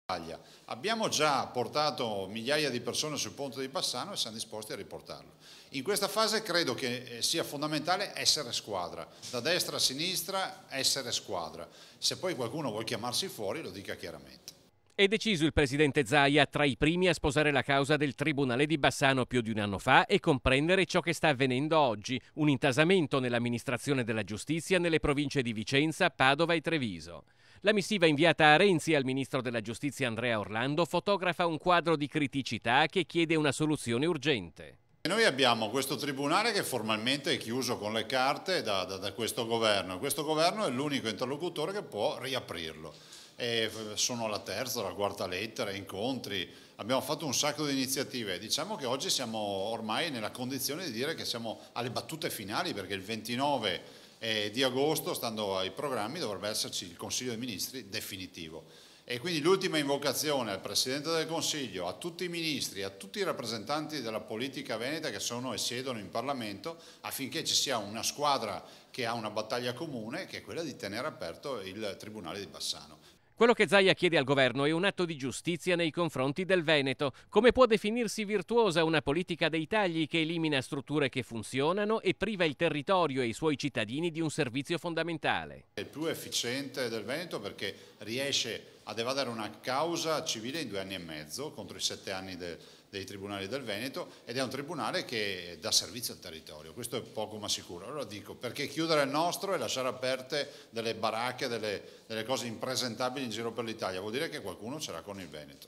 Italia. Abbiamo già portato migliaia di persone sul ponte di Bassano e siamo disposti a riportarlo. In questa fase credo che sia fondamentale essere squadra, da destra a sinistra essere squadra. Se poi qualcuno vuole chiamarsi fuori lo dica chiaramente. È deciso il presidente Zaia tra i primi a sposare la causa del Tribunale di Bassano più di un anno fa e comprendere ciò che sta avvenendo oggi, un intasamento nell'amministrazione della giustizia nelle province di Vicenza, Padova e Treviso. La missiva inviata a Renzi e al ministro della giustizia Andrea Orlando fotografa un quadro di criticità che chiede una soluzione urgente. Noi abbiamo questo tribunale che formalmente è chiuso con le carte da questo governo e questo governo è l'unico interlocutore che può riaprirlo. E sono la terza, la quarta lettera, incontri, abbiamo fatto un sacco di iniziative. Diciamo che oggi siamo ormai nella condizione di dire che siamo alle battute finali perché il 29 di agosto, stando ai programmi, dovrebbe esserci il Consiglio dei Ministri definitivo. E quindi l'ultima invocazione al Presidente del Consiglio, a tutti i ministri, a tutti i rappresentanti della politica veneta che sono e siedono in Parlamento affinché ci sia una squadra che ha una battaglia comune che è quella di tenere aperto il Tribunale di Bassano. Quello che Zaia chiede al governo è un atto di giustizia nei confronti del Veneto. Come può definirsi virtuosa una politica dei tagli che elimina strutture che funzionano e priva il territorio e i suoi cittadini di un servizio fondamentale? È il più efficiente del Veneto perché riesce ad evadere una causa civile in 2 anni e mezzo contro i 7 anni dei tribunali del Veneto ed è un tribunale che dà servizio al territorio, questo è poco ma sicuro. Allora dico, perché chiudere il nostro e lasciare aperte delle baracche, delle cose impresentabili in giro per l'Italia? Vuol dire che qualcuno ce l'ha con il Veneto.